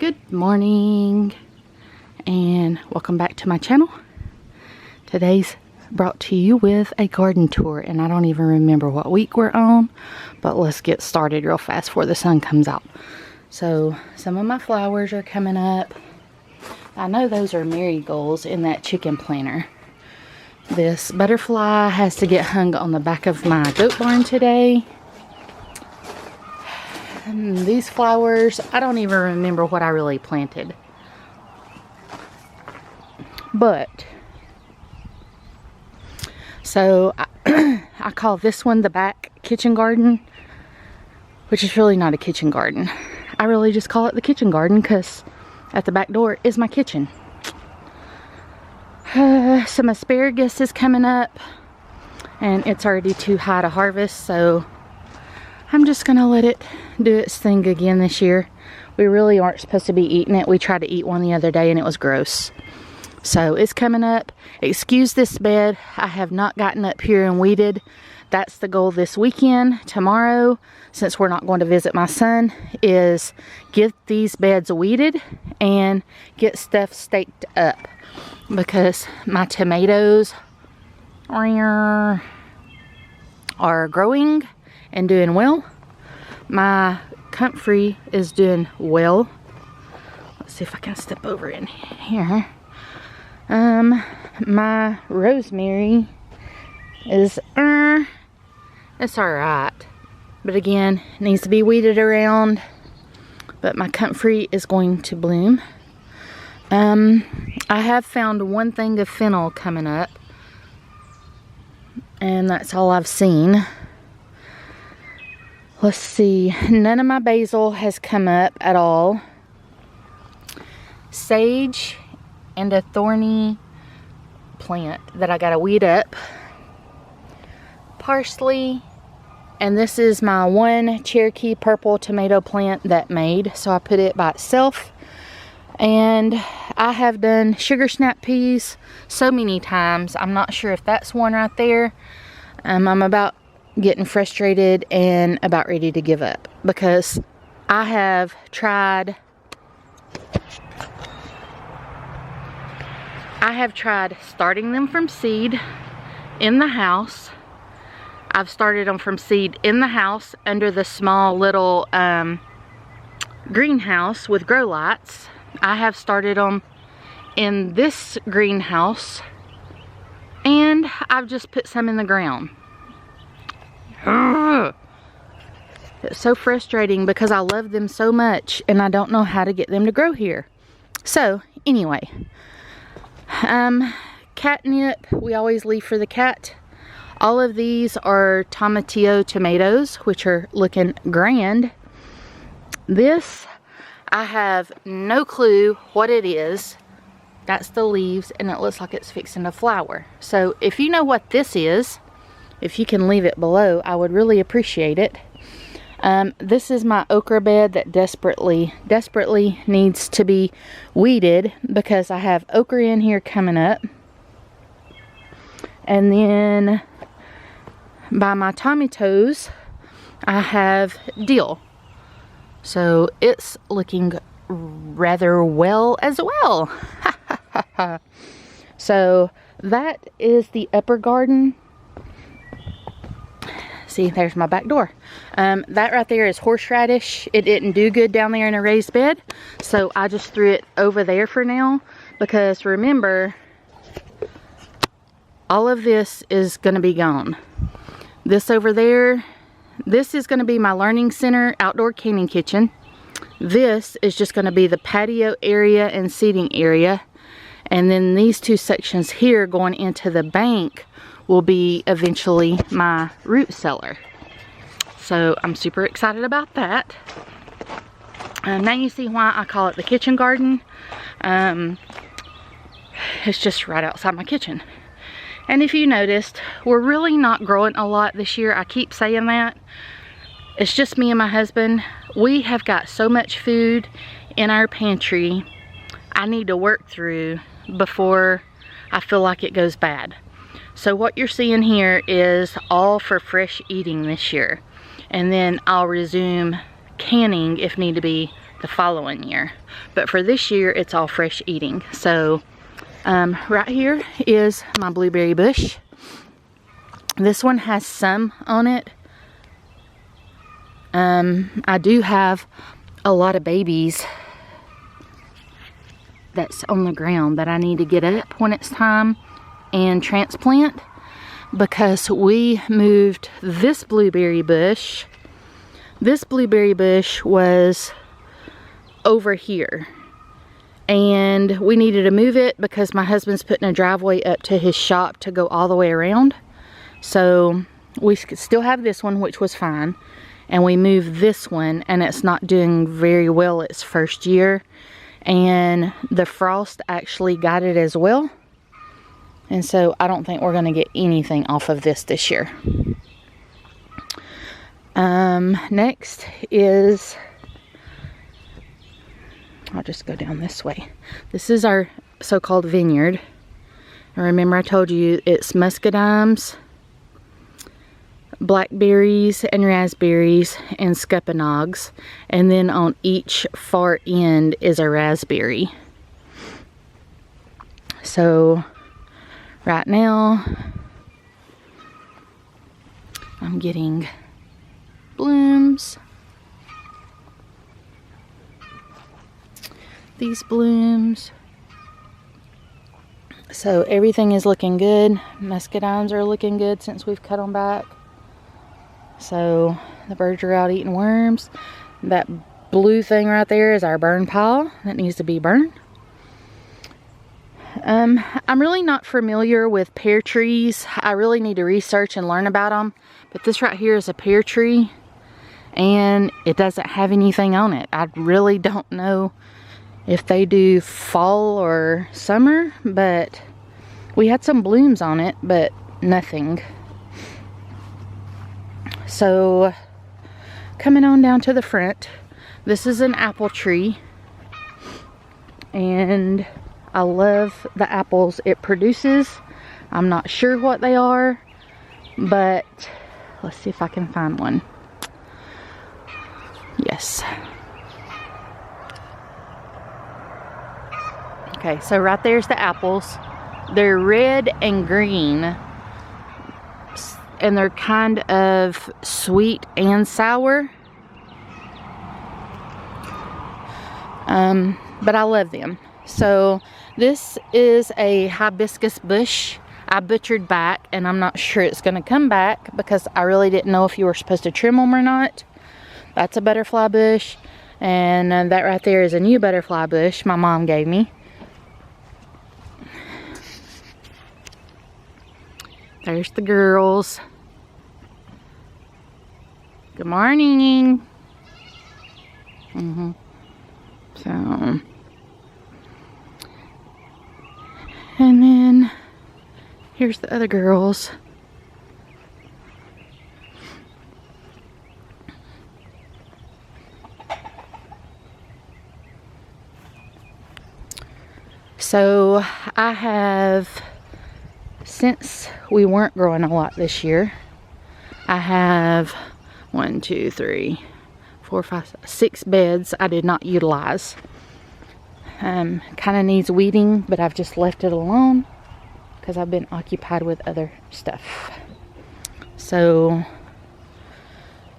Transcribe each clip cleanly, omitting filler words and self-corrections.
Good morning and welcome back to my channel. Today's brought to you with a garden tour, and I don't even remember what week we're on, but let's get started real fast before the sun comes out. So some of my flowers are coming up. I know those are marigolds in that chicken planter. This butterfly has to get hung on the back of my goat barn today. And these flowers, I don't even remember what I really planted. But, so I call this one the back kitchen garden, which is really not a kitchen garden. I really just call it the kitchen garden because at the back door is my kitchen. Some asparagus is coming up and it's already too high to harvest, so I'm just gonna let it do its thing again this year. We really aren't supposed to be eating it. We tried to eat one the other day and it was gross. So it's coming up. Excuse this bed. I have not gotten up here and weeded. That's the goal this weekend. Tomorrow, since we're not going to visit my son, is get these beds weeded and get stuff staked up, because my tomatoes are growing and doing well. My comfrey is doing well. Let's see if I can step over in here. My rosemary is it's alright, but again, it needs to be weeded around. But my comfrey is going to bloom. I have found one thing of fennel coming up, and that's all I've seen. Let's see, none of my basil has come up at all. Sage and a thorny plant that I gotta weed up. Parsley, and this is my one Cherokee purple tomato plant that made, so I put it by itself. And I have done sugar snap peas so many times, I'm not sure if that's one right there. I'm about getting frustrated and about ready to give up, because I have tried starting them from seed in the house. I've started them from seed in the house under the small little greenhouse with grow lights. I have started them in this greenhouse, and I've just put some in the ground. It's so frustrating because I love them so much and I don't know how to get them to grow here. So anyway, catnip, we always leave for the cat. All of these are tomatillo tomatoes, which are looking grand. This, I have no clue what it is. That's the leaves, and it looks like it's fixing to flower. So if you know what this is, if you can leave it below, I would really appreciate it. This is my okra bed that desperately needs to be weeded, because I have okra in here coming up. And then by my tomatoes, I have dill. So it's looking rather well as well. So that is the upper garden. See, there's my back door. That right there is horseradish. It didn't do good down there in a raised bed, so I just threw it over there for now, because remember, all of this is going to be gone. This over there, this is going to be my learning center, outdoor canning kitchen. This is just going to be the patio area and seating area. And then these two sections here going into the bank will be eventually my root cellar. So I'm super excited about that. Now you see why I call it the kitchen garden. It's just right outside my kitchen. And if you noticed, we're really not growing a lot this year. I keep saying that. It's just me and my husband. We have got so much food in our pantry I need to work through before I feel like it goes bad. So what you're seeing here is all for fresh eating this year. And then I'll resume canning if need to be the following year. But for this year, it's all fresh eating. So right here is my blueberry bush. This one has some on it. I do have a lot of babies that's on the ground that I need to get up when it's time and transplant, because we moved this blueberry bush. This blueberry bush was over here, and we needed to move it because my husband's putting a driveway up to his shop to go all the way around. So we still have this one, which was fine, and we moved this one, and it's not doing very well its first year, and the frost actually got it as well. And so I don't think we're going to get anything off of this year. Next is, I'll just go down this way. This is our so-called vineyard. And remember I told you it's muscadines, blackberries and raspberries, and scuppernongs. And then on each far end is a raspberry. So right now I'm getting blooms. These blooms. So everything is looking good. Muscadines are looking good since we've cut them back. So the birds are out eating worms. That blue thing right there is our burn pile that needs to be burned. I'm really not familiar with pear trees. I really need to research and learn about them. But this right here is a pear tree, and it doesn't have anything on it. I really don't know if they do fall or summer, but we had some blooms on it, but nothing. So coming on down to the front, this is an apple tree, and I love the apples it produces. I'm not sure what they are, but let's see if I can find one. Yes. Okay, so right there's the apples. They're red and green, and they're kind of sweet and sour. But I love them. So this is a hibiscus bush. I butchered back, and I'm not sure it's going to come back because I really didn't know if you were supposed to trim them or not. That's a butterfly bush, and that right there is a new butterfly bush my mom gave me. There's the girls. Good morning. So, and then here's the other girls. So I have, since we weren't growing a lot this year, I have 1, 2, 3, 4, 5, 6 beds I did not utilize. Kind of needs weeding, but I've just left it alone because I've been occupied with other stuff. So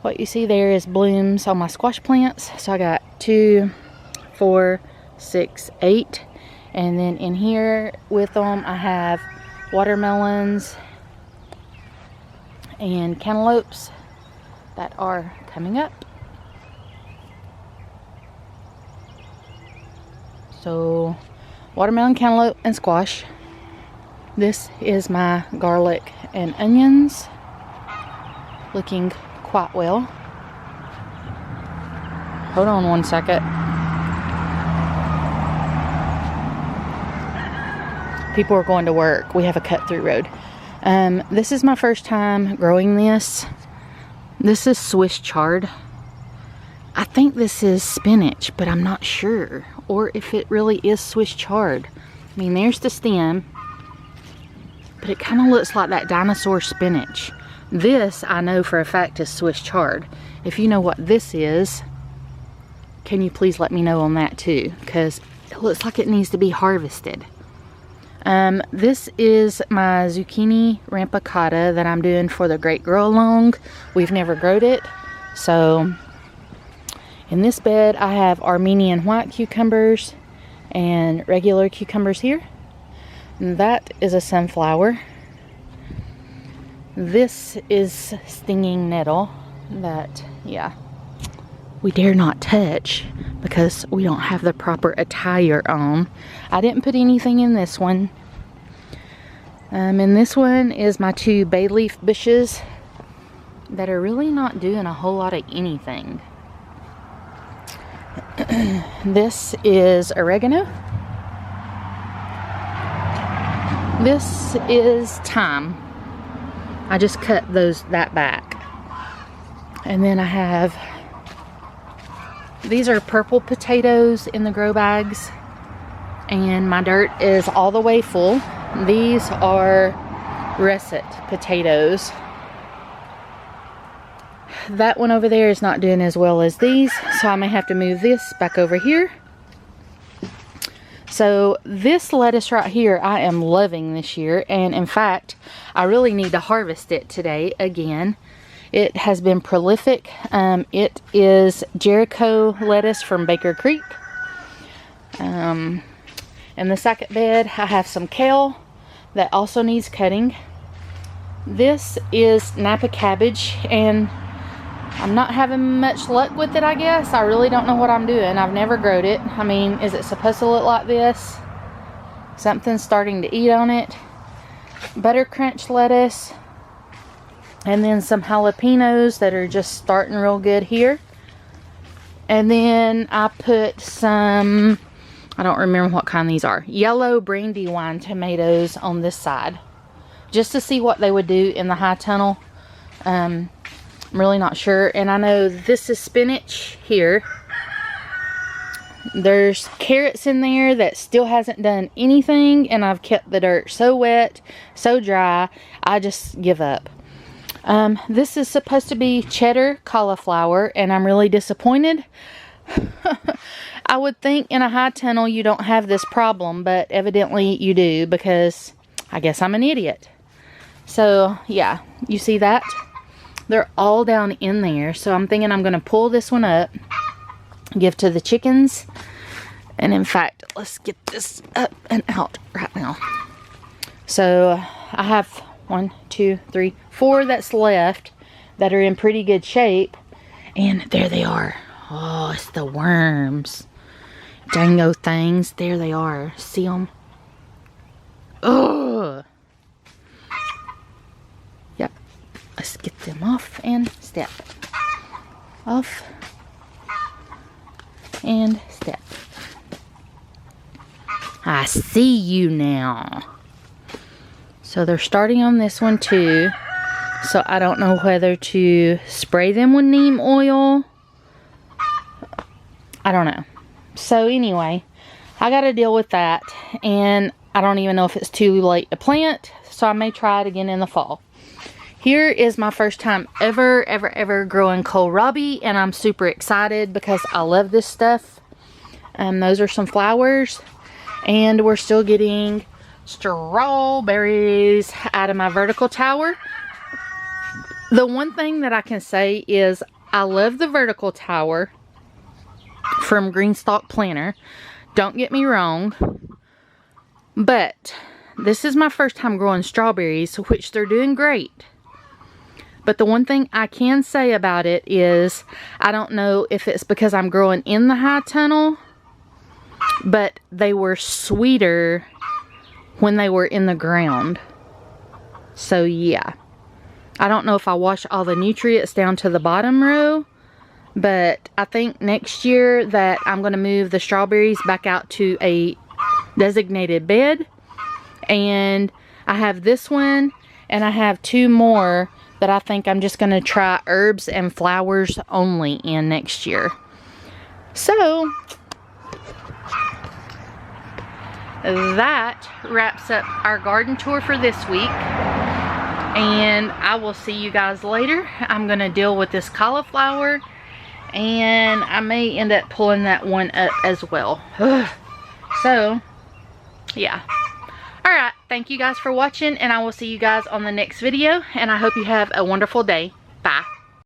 what you see there is blooms on my squash plants. So I got 2, 4, 6, 8, and then in here with them I have watermelons and cantaloupes that are coming up. So watermelon, cantaloupe, and squash. This is my garlic and onions, looking quite well. Hold on one second. People are going to work. We have a cut-through road. This is my first time growing this. This is Swiss chard. I think this is spinach, but I'm not sure. Or if it really is Swiss chard. I mean, there's the stem, but it kind of looks like that dinosaur spinach. This, I know for a fact, is Swiss chard. If you know what this is, can you please let me know on that too? Because it looks like it needs to be harvested. This is my zucchini rampicata that I'm doing for the Great Grow Along. We've never growed it. So in this bed I have Armenian white cucumbers and regular cucumbers here. And that is a sunflower. This is stinging nettle that, yeah, we dare not touch because we don't have the proper attire on. I didn't put anything in this one. And this one is my 2 bay leaf bushes that are really not doing a whole lot of anything. This is oregano. This is thyme. I just cut that back. And then I have, these are purple potatoes in the grow bags. And my dirt is all the way full. These are russet potatoes. That one over there is not doing as well as these, so I may have to move this back over here. So this lettuce right here I am loving this year, and in fact I really need to harvest it today again. It has been prolific. It is Jericho lettuce from Baker Creek. In the second bed I have some kale that also needs cutting. This is Napa cabbage, and I'm not having much luck with it, I guess. I really don't know what I'm doing. I've never growed it. I mean, is it supposed to look like this? Something's starting to eat on it. Butter crunch lettuce. And then some jalapenos that are just starting real good here. And then I put some, I don't remember what kind these are, yellow brandywine tomatoes on this side. Just to see what they would do in the high tunnel. I'm really not sure. And I know this is spinach here. There's carrots in there that still hasn't done anything, and I've kept the dirt so wet, so dry, I just give up. This is supposed to be cheddar cauliflower, and I'm really disappointed. I would think in a high tunnel you don't have this problem, but evidently you do, because I guess I'm an idiot. So yeah, you see that? They're all down in there. So I'm thinking I'm going to pull this one up, give to the chickens. And in fact, let's get this up and out right now. So I have 1, 2, 3, 4 that's left that are in pretty good shape. And there they are. Oh, it's the worms. Dango things. There they are. See them? Ugh. Yep. Let's get them off and step. Off and step. I see you now. So they're starting on this one too. So I don't know whether to spray them with neem oil. I don't know. So anyway, I got to deal with that. And I don't even know if it's too late to plant. So I may try it again in the fall. Here is my first time ever growing kohlrabi, and I'm super excited because I love this stuff. Those are some flowers, and we're still getting strawberries out of my vertical tower. The one thing that I can say is I love the vertical tower from Greenstalk Planter. Don't get me wrong, but this is my first time growing strawberries, which they're doing great. But the one thing I can say about it is, I don't know if it's because I'm growing in the high tunnel, but they were sweeter when they were in the ground. So yeah. I don't know if I wash all the nutrients down to the bottom row, but I think next year that I'm going to move the strawberries back out to a designated bed. And I have this one, and I have 2 more that I think I'm just going to try herbs and flowers only in next year. So that wraps up our garden tour for this week. And I will see you guys later. I'm going to deal with this cauliflower And I may end up pulling that one up as well. So, yeah. Alright, thank you guys for watching, and I will see you guys on the next video, and I hope you have a wonderful day. Bye.